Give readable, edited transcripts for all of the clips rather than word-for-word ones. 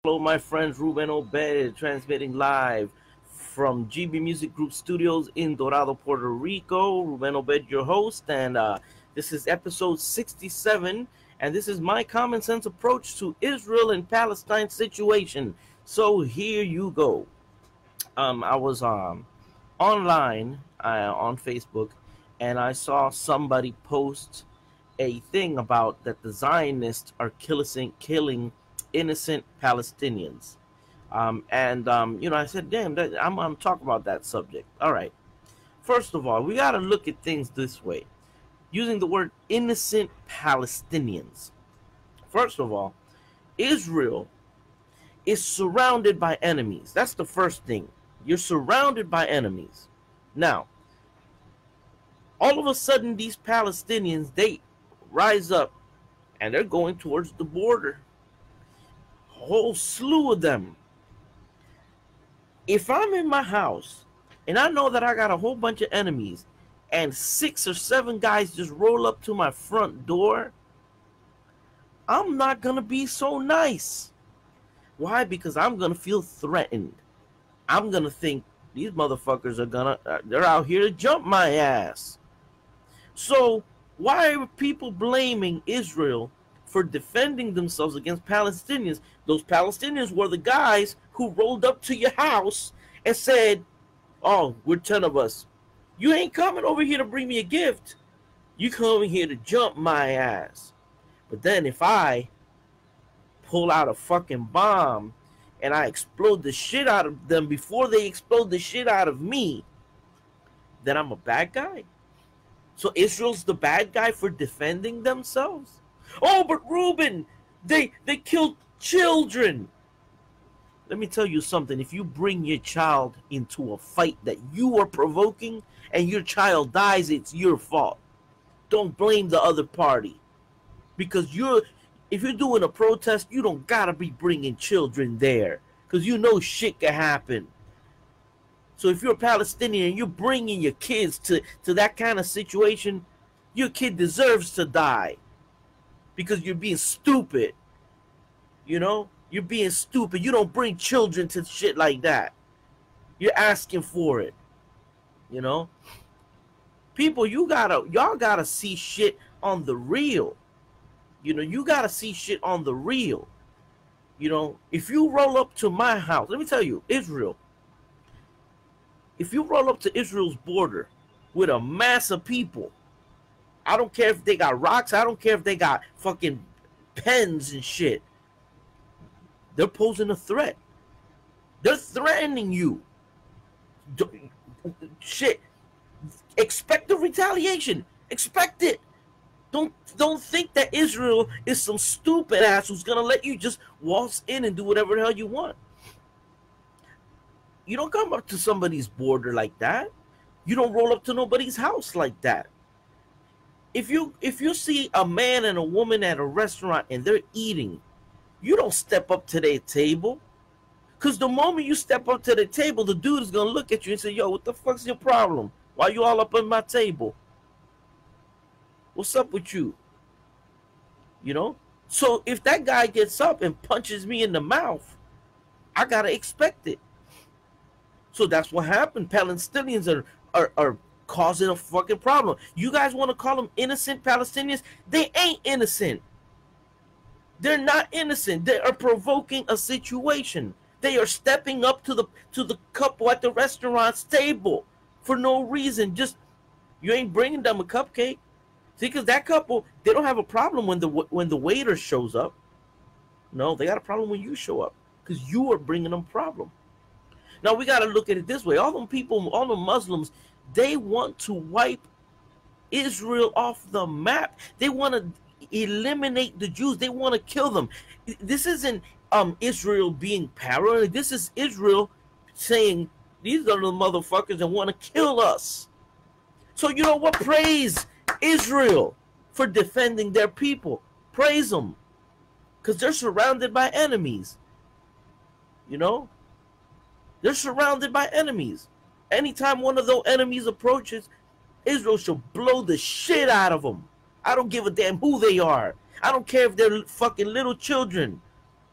Hello, my friends. Ruben Obed, transmitting live from GB Music Group Studios in Dorado, Puerto Rico. Ruben Obed, your host, and this is episode 67, and this is my common sense approach to Israel and Palestine situation. So here you go. I was online on Facebook, and I saw somebody post a thing about that the Zionists are killing innocent Palestinians. I said, damn, I'm going to talk about that subject. All right. First of all, we got to look at things this way, using the word innocent Palestinians. First of all, Israel is surrounded by enemies. That's the first thing. You're surrounded by enemies. Now, all of a sudden, these Palestinians, they rise up and they're going towards the border. A whole slew of them. If I'm in my house and I know that I got a whole bunch of enemies and 6 or 7 guys just roll up to my front door, I'm not going to be so nice. Why? Because I'm going to feel threatened. I'm going to think these motherfuckers they're out here to jump my ass. So why are people blaming Israel for defending themselves against Palestinians? Those Palestinians were the guys who rolled up to your house and said, oh, we're 10 of us. You ain't coming over here to bring me a gift. You coming here to jump my ass. But then if I pull out a fucking bomb and I explode the shit out of them before they explode the shit out of me, then I'm a bad guy. So Israel's the bad guy for defending themselves? Oh, but Reuben, they killed children. Let me tell you something. If you bring your child into a fight that you are provoking and your child dies, it's your fault. Don't blame the other party. Because if you're doing a protest, you don't gotta be bringing children there. Because you know shit can happen. So if you're a Palestinian and you're bringing your kids to that kind of situation, your kid deserves to die. Because you're being stupid. You know? You're being stupid. You don't bring children to shit like that. You're asking for it. You know? People, y'all gotta see shit on the real. You know, you gotta see shit on the real. You know, if you roll up to my house, let me tell you, Israel, if you roll up to Israel's border with a mass of people, I don't care if they got rocks, I don't care if they got fucking pens and shit. They're posing a threat. They're threatening you. Shit. Expect the retaliation. Expect it. Don't think that Israel is some stupid ass who's gonna let you just waltz in and do whatever the hell you want. You don't come up to somebody's border like that. You don't roll up to nobody's house like that. If you see a man and a woman at a restaurant and they're eating, you don't step up to their table. Because the moment you step up to the table, the dude is going to look at you and say, yo, what the fuck's your problem? Why you all up on my table? What's up with you? You know? So if that guy gets up and punches me in the mouth, I got to expect it. So that's what happened. Palestinians are causing a fucking problem. You guys want to call them innocent Palestinians? They ain't innocent. They're not innocent. They are provoking a situation. They are stepping up to the couple at the restaurant's table for no reason. Just, you ain't bringing them a cupcake. See, because that couple, they don't have a problem when the waiter shows up. No, they got a problem when you show up because you are bringing them a problem. Now, we got to look at it this way. All them people, all the Muslims, they want to wipe Israel off the map. They want to eliminate the Jews. They want to kill them. This isn't Israel being paranoid. This is Israel saying, these are the motherfuckers that want to kill us. So you know what? Praise Israel for defending their people. Praise them. Because they're surrounded by enemies. You know? They're surrounded by enemies. Anytime one of those enemies approaches, Israel shall blow the shit out of them. I don't give a damn who they are. I don't care if they're fucking little children.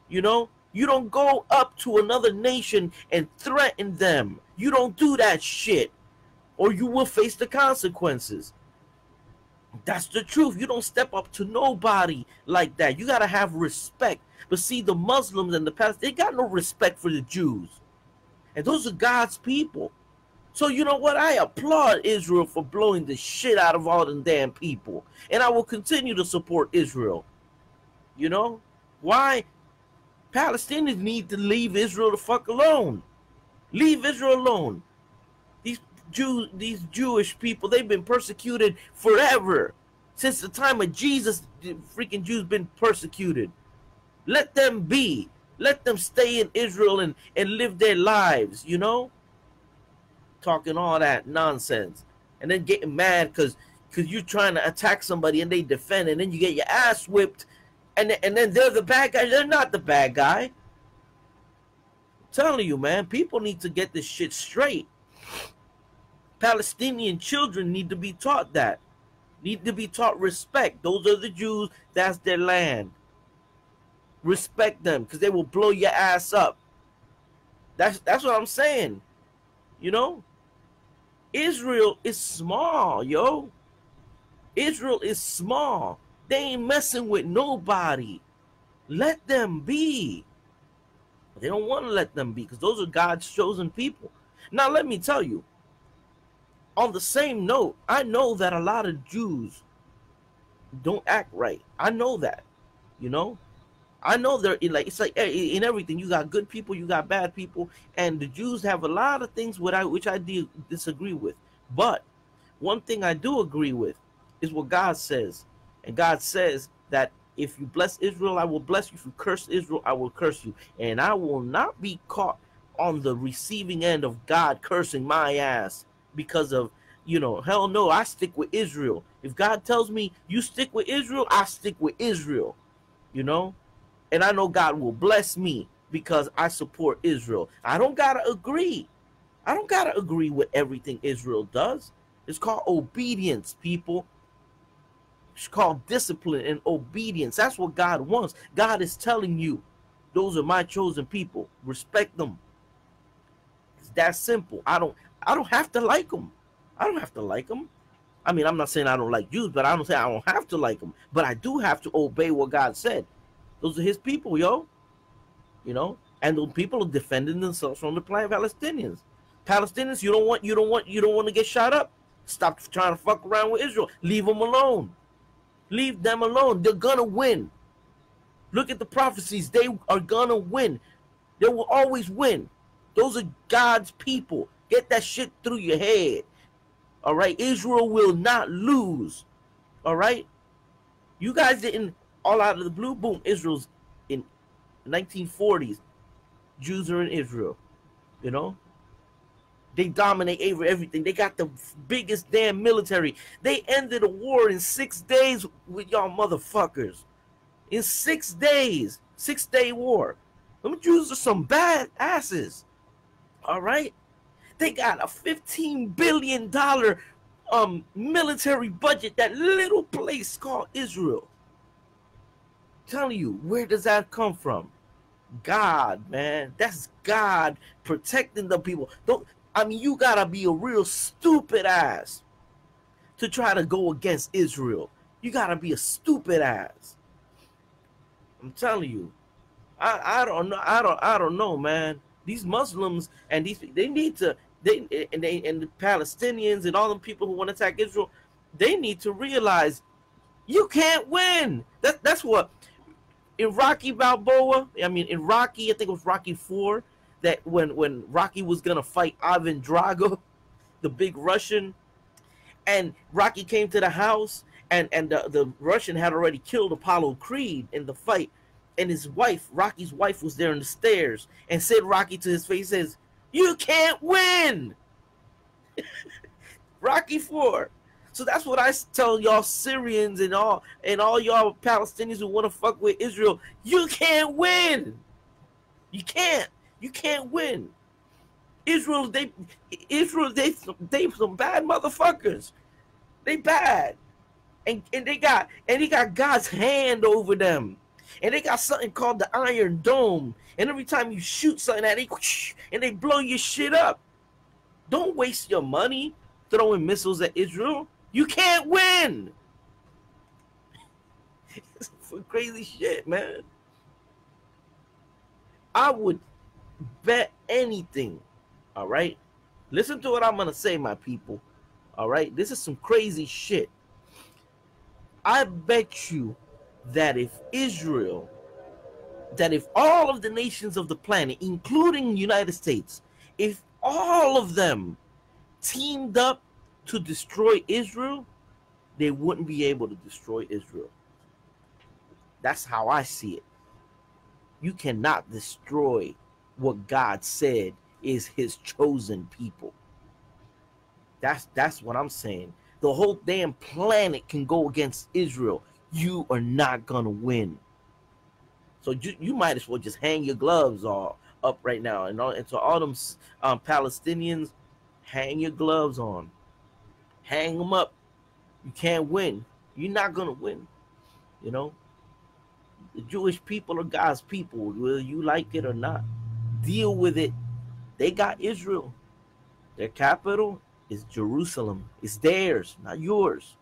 You know, You don't go up to another nation and threaten them. You don't do that shit, or you will face the consequences. That's the truth. You don't step up to nobody like that. You got to have respect. But see, the Muslims and the Palestinians, they got no respect for the Jews. And those are God's people. So you know what? I applaud Israel for blowing the shit out of all them damn people. And I will continue to support Israel. You know? Why? Palestinians need to leave Israel the fuck alone. Leave Israel alone. These Jewish people, they've been persecuted forever. Since the time of Jesus, the freaking Jews been persecuted. Let them be. Let them stay in Israel and live their lives, you know? Talking all that nonsense. And then getting mad because you're trying to attack somebody and they defend, and then you get your ass whipped, and then they're the bad guy. They're not the bad guy. I'm telling you, man, people need to get this shit straight. Palestinian children need to be taught that. Need to be taught respect. Those are the Jews. That's their land. Respect them, because they will blow your ass up. That's what I'm saying. You know? Israel is small, yo. Israel is small. They ain't messing with nobody. Let them be. But they don't want to let them be, because those are God's chosen people. Now, let me tell you, on the same note, I know that a lot of Jews don't act right. I know that, you know. I know they're like, it's like in everything. You got good people, you got bad people, and the Jews have a lot of things which I disagree with. But one thing I do agree with is what God says, and God says that if you bless Israel, I will bless you. If you curse Israel, I will curse you, and I will not be caught on the receiving end of God cursing my ass because of, you know, hell no. I stick with Israel. If God tells me you stick with Israel, I stick with Israel, you know. And I know God will bless me because I support Israel. I don't gotta agree. I don't gotta agree with everything Israel does. It's called obedience, people. It's called discipline and obedience. That's what God wants. God is telling you, those are my chosen people. Respect them. It's that simple. I don't have to like them. I don't have to like them. I mean, I'm not saying I don't like Jews, but I don't say I don't have to like them. But I do have to obey what God said. Those are his people, yo. You know, and those people are defending themselves from the Palestinians. Palestinians, you don't want to get shot up. Stop trying to fuck around with Israel. Leave them alone. Leave them alone. They're gonna win. Look at the prophecies. They are gonna win. They will always win. Those are God's people. Get that shit through your head. All right, Israel will not lose. All right, you guys didn't. All out of the blue, boom, Israel's in 1940s. Jews are in Israel, you know. They dominate everything. They got the biggest damn military. They ended a war in 6 days with y'all motherfuckers. In 6 days. 6-day war. Them Jews are some bad asses. All right? They got a $15 billion military budget, that little place called Israel. Telling you, where does that come from? God, man. That's God protecting the people. I mean, you gotta be a real stupid ass to try to go against Israel. You gotta be a stupid ass. I'm telling you. I don't know. I don't know, man. These Muslims and they need to, and the Palestinians and all the people who want to attack Israel, they need to realize you can't win. That's what. In Rocky Balboa, I mean, in Rocky, I think it was Rocky 4, that when Rocky was going to fight Ivan Drago, the big Russian, and Rocky came to the house, and the Russian had already killed Apollo Creed in the fight, and his wife, Rocky's wife, was there in the stairs, and said Rocky to his face, says, "You can't win!" Rocky 4. So that's what I tell y'all Syrians and all y'all Palestinians who want to fuck with Israel. You can't win. You can't win. Israel, they some bad motherfuckers. They bad. And he got God's hand over them. And they got something called the Iron Dome. And every time you shoot something at it, and they blow your shit up. Don't waste your money throwing missiles at Israel. You can't win. It's for crazy shit, man. I would bet anything. All right? Listen to what I'm going to say, my people. All right? This is some crazy shit. I bet you that if all of the nations of the planet, including the United States, if all of them teamed up to destroy Israel, they wouldn't be able to destroy Israel. That's how I see it. You cannot destroy what God said is his chosen people. That's what I'm saying. The whole damn planet can go against Israel. You are not gonna win. So you might as well just hang your gloves all up right now. And to all them Palestinians, hang your gloves on. Hang them up. You can't win. You're not gonna win. You know, the Jewish people are God's people, whether you like it or not. Deal with it. They got Israel. Their capital is Jerusalem. It's theirs, not yours.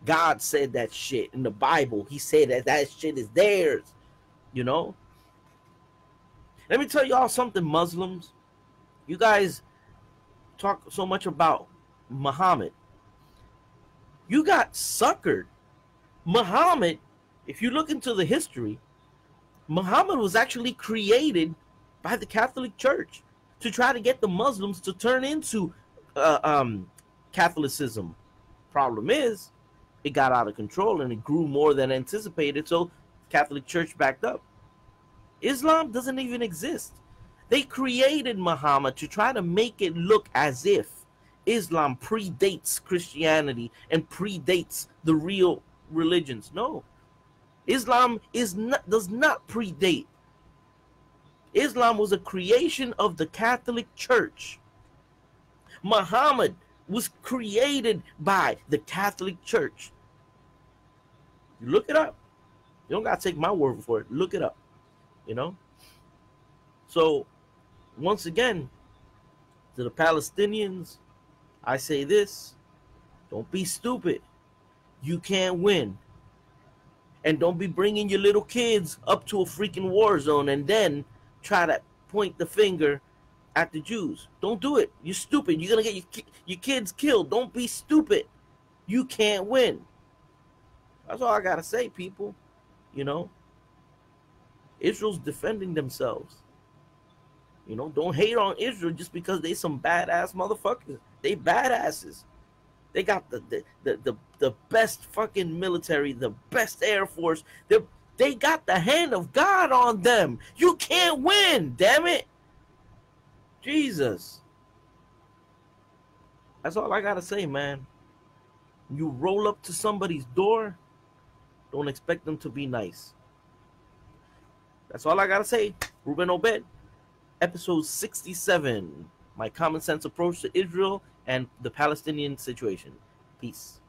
God said that shit in the Bible. He said that shit is theirs. You know? Let me tell y'all something, Muslims. You guys talk so much about Muhammad. You got suckered. Muhammad, if you look into the history, Muhammad was actually created by the Catholic Church to try to get the Muslims to turn into Catholicism. Problem is, it got out of control and it grew more than anticipated, so Catholic Church backed up. Islam doesn't even exist. They created Muhammad to try to make it look as if Islam predates Christianity and predates the real religions. No. Islam does not predate. Islam was a creation of the Catholic Church. Muhammad was created by the Catholic Church. You look it up. You don't got to take my word for it. Look it up. You know? So, once again, to the Palestinians, I say this. Don't be stupid. You can't win. And don't be bringing your little kids up to a freaking war zone and then try to point the finger at the Jews. Don't do it. You're stupid. You're going to get your kids killed. Don't be stupid. You can't win. That's all I got to say, people. You know, Israel's defending themselves. You know, don't hate on Israel just because they some badass motherfuckers. They badasses. They got the best fucking military, the best Air Force. They got the hand of God on them. You can't win, damn it. Jesus. That's all I gotta say, man. You roll up to somebody's door, don't expect them to be nice. That's all I gotta say. Ruben Obed, episode 67. My common sense approach to Israel and the Palestinian situation. Peace.